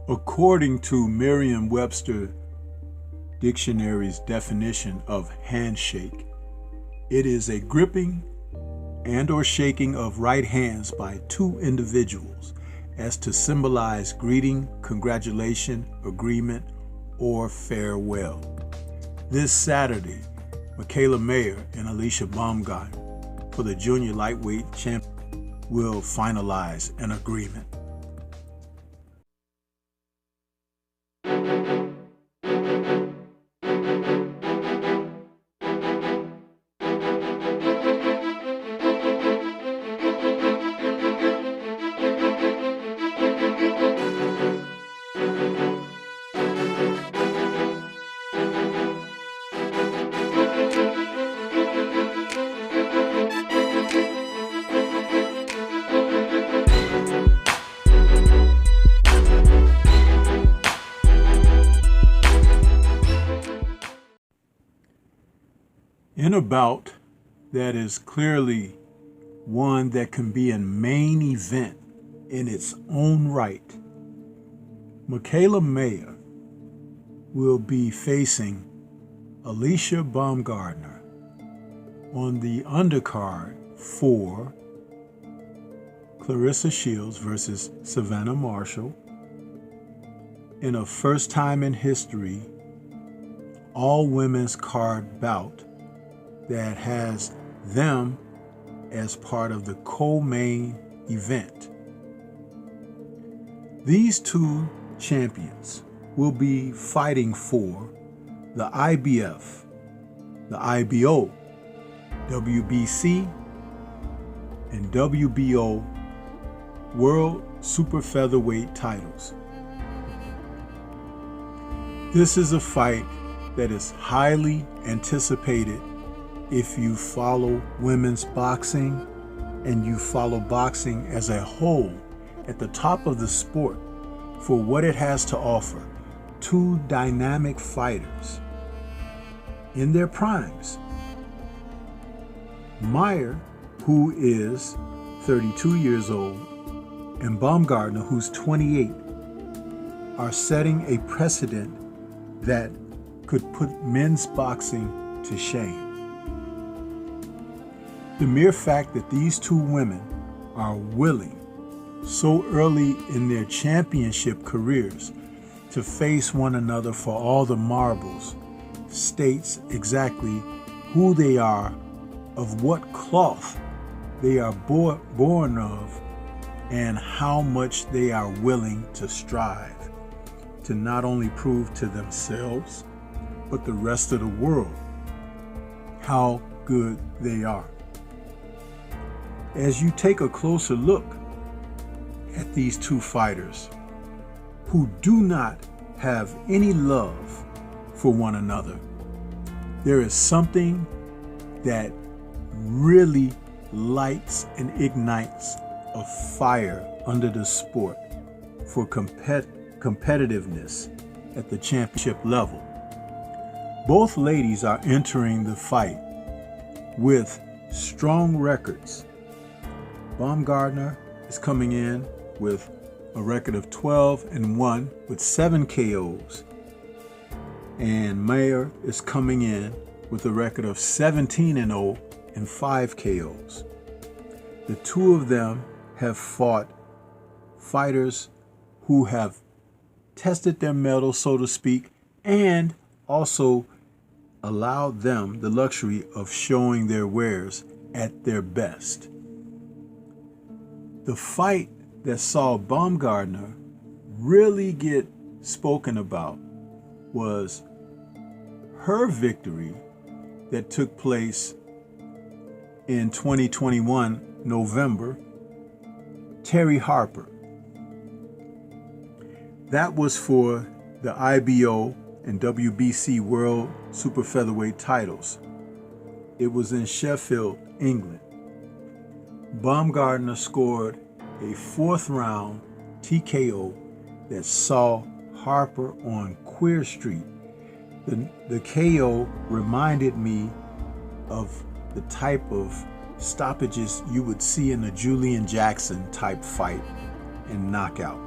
According to Merriam-Webster Dictionary's definition of handshake, it is a gripping and or shaking of right hands by two individuals as to symbolize greeting, congratulation, agreement, or farewell. This Saturday, Michaela Mayer and Alicia Baumgardner for the junior lightweight champion will finalize an agreement. In a bout that is clearly one that can be a main event in its own right, Michaela Mayer will be facing Alicia Baumgardner on the undercard for Clarissa Shields versus Savannah Marshall in a first time in history all-women's card bout that has them as part of the co-main event. These two champions will be fighting for the IBF, the IBO, WBC, and WBO World Super Featherweight titles. This is a fight that is highly anticipated if you follow women's boxing and you follow boxing as a whole at the top of the sport for what it has to offer. Two dynamic fighters in their primes. Mayer, who is 32 years old, and Baumgardner, who's 28, are setting a precedent that could put men's boxing to shame. The mere fact that these two women are willing so early in their championship careers to face one another for all the marbles states exactly who they are, of what cloth they are born of, and how much they are willing to strive to not only prove to themselves, but the rest of the world how good they are. As you take a closer look at these two fighters who do not have any love for one another, there is something that really lights and ignites a fire under the sport for competitiveness at the championship level. Both ladies are entering the fight with strong records. Baumgardner is coming in with a record of 12-1 with 7 KOs. And Mayer is coming in with a record of 17-0 and 5 KOs. The two of them have fought fighters who have tested their mettle, so to speak, and also allowed them the luxury of showing their wares at their best. The fight that saw Baumgardner really get spoken about was her victory that took place in 2021 November, Terry Harper. That was for the IBO and WBC World Super Featherweight titles. It was in Sheffield, England. Baumgardner scored a 4th round TKO that saw Harper on Queer Street. The KO reminded me of the type of stoppages you would see in a Julian Jackson type fight and knockout.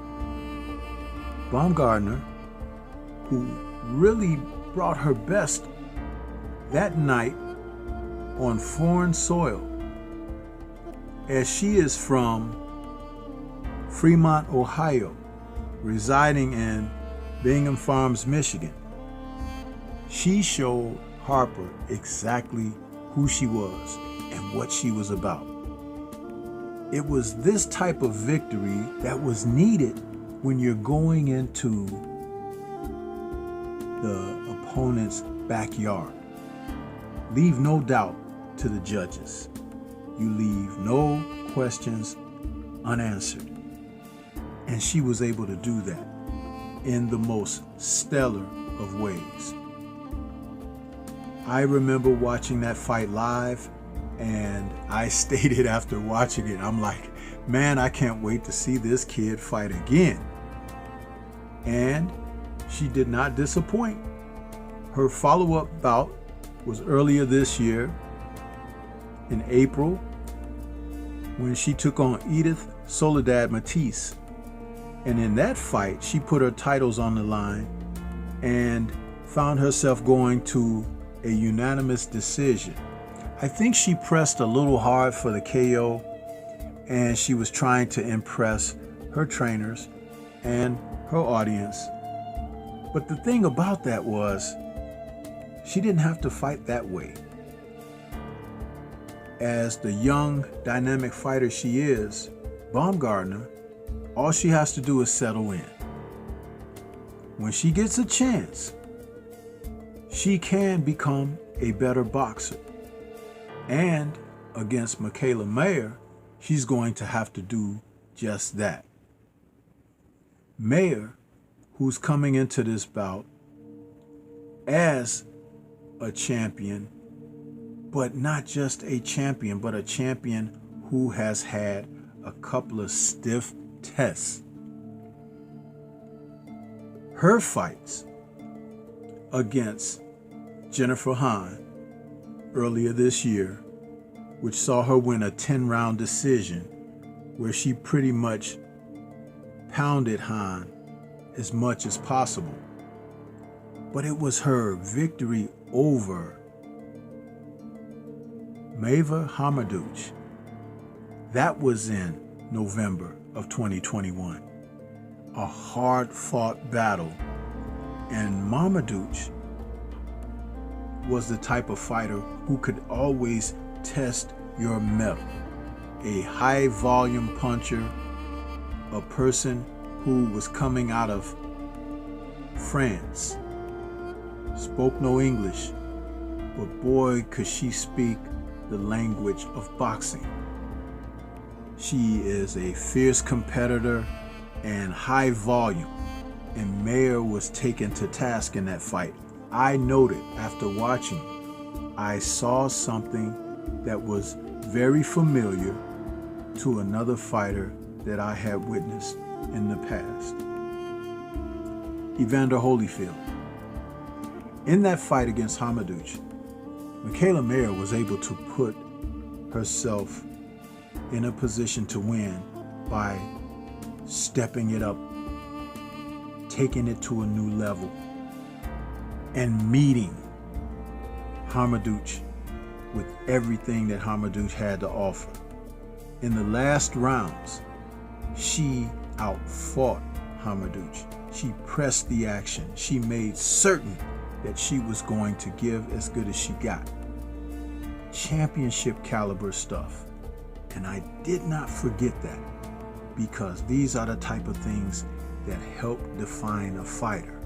Baumgardner, who really brought her best that night on foreign soil, as she is from Fremont, Ohio, residing in Bingham Farms, Michigan. She showed Harper exactly who she was and what she was about. It was this type of victory that was needed when you're going into the opponent's backyard. Leave no doubt to the judges. You leave no questions unanswered. And she was able to do that in the most stellar of ways. I remember watching that fight live, and I stated after watching it, I'm like, man, I can't wait to see this kid fight again. And she did not disappoint. Her follow-up bout was earlier this year in April, when she took on Edith Soledad Matisse. And in that fight, she put her titles on the line and found herself going to a unanimous decision. I think she pressed a little hard for the KO, and she was trying to impress her trainers and her audience. But the thing about that was, she didn't have to fight that way. As the young, dynamic fighter she is, Baumgardner, all she has to do is settle in. When she gets a chance, she can become a better boxer. And against Mikaela Mayer, she's going to have to do just that. Mayer, who's coming into this bout as a champion, but not just a champion, but a champion who has had a couple of stiff tests. Her fights against Jennifer Hahn earlier this year, which saw her win a 10-round decision where she pretty much pounded Hahn as much as possible. But it was her victory over Maeva Hamadouch. That was in November of 2021. A hard-fought battle. And Hamadouch was the type of fighter who could always test your mettle. A high-volume puncher, a person who was coming out of France, spoke no English, but boy, could she speak the language of boxing. She is a fierce competitor and high volume, and Mayer was taken to task in that fight. I noted after watching, I saw something that was very familiar to another fighter that I had witnessed in the past. Evander Holyfield. In that fight against Hamadouch, Mikaela Mayer was able to put herself in a position to win by stepping it up, taking it to a new level, and meeting Hamadouch with everything that Hamadouch had to offer. In the last rounds, she outfought Hamadouch. She pressed the action. She made certain that she was going to give as good as she got. Championship caliber stuff. And I did not forget that, because these are the type of things that help define a fighter.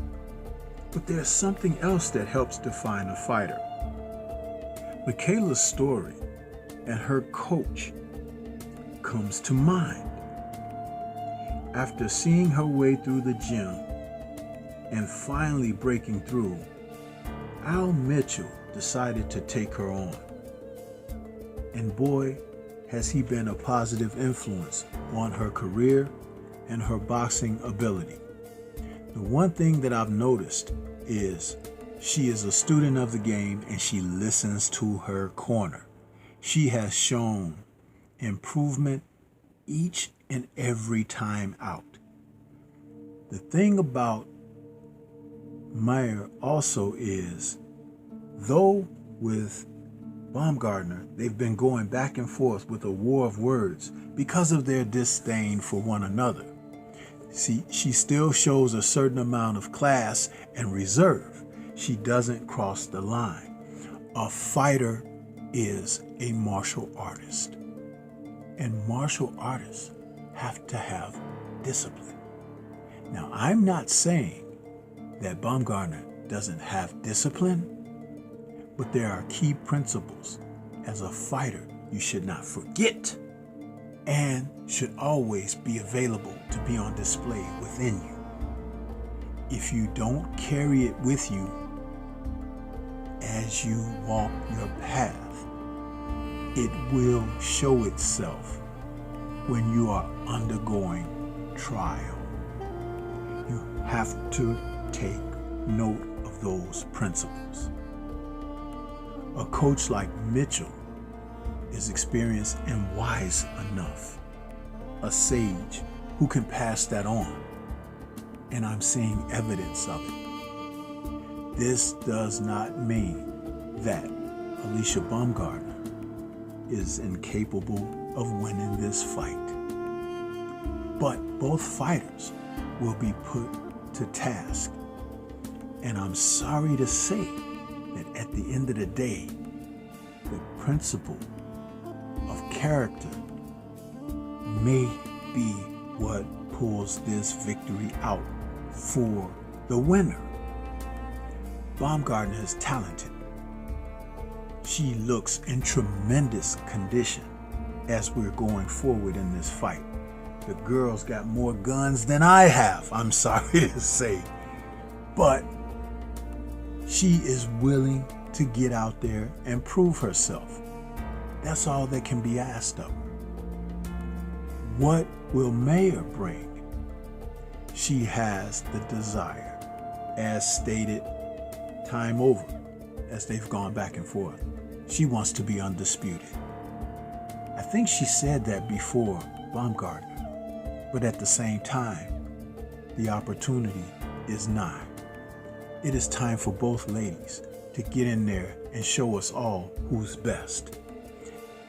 But there's something else that helps define a fighter. Mikaela's story and her coach comes to mind. After seeing her way through the gym and finally breaking through, Al Mitchell decided to take her on. And boy, has he been a positive influence on her career and her boxing ability. The one thing that I've noticed is she is a student of the game and she listens to her corner. She has shown improvement each and every time out. The thing about Meyer also is, though with Baumgardner, they've been going back and forth with a war of words because of their disdain for one another. See, she still shows a certain amount of class and reserve. She doesn't cross the line. A fighter is a martial artist, and martial artists have to have discipline. Now, I'm not saying that Baumgardner doesn't have discipline, but there are key principles as a fighter you should not forget and should always be available to be on display within you. If you don't carry it with you as you walk your path, it will show itself when you are undergoing trial. You have to take note of those principles. A coach like Mitchell is experienced and wise enough, a sage who can pass that on, and I'm seeing evidence of it. This does not mean that Alicia Baumgardner is incapable of winning this fight, but both fighters will be put to task, and I'm sorry to say that at the end of the day, the principle of character may be what pulls this victory out for the winner. Baumgardner is talented. She looks in tremendous condition as we're going forward in this fight. The girl's got more guns than I have, I'm sorry to say. But she is willing to get out there and prove herself. That's all that can be asked of her. What will Meyer bring? She has the desire, as stated time over, as they've gone back and forth. She wants to be undisputed. I think she said that before Baumgardner, but at the same time, the opportunity is nigh. It is time for both ladies to get in there and show us all who's best.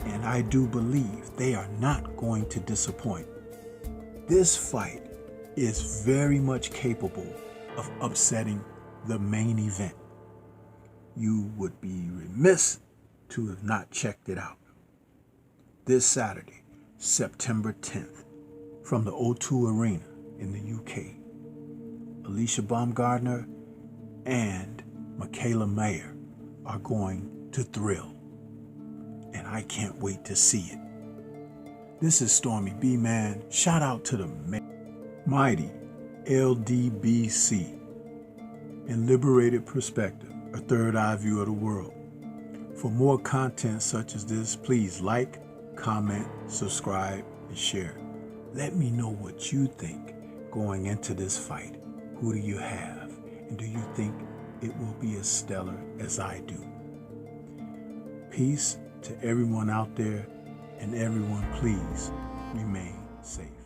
And I do believe they are not going to disappoint. This fight is very much capable of upsetting the main event. You would be remiss to have not checked it out. This Saturday, September 10th, from the O2 Arena in the UK, Alicia Baumgardner and Michaela Meyer are going to thrill, and I can't wait to see it. This is Stormy B, man. Shout out to the mighty LDBC and Liberated Perspective, a third eye view of the world. For more content such as this, please like, comment, subscribe, and share. Let me know what you think going into this fight. Who do you have? And do you think it will be as stellar as I do? Peace to everyone out there, and everyone please remain safe.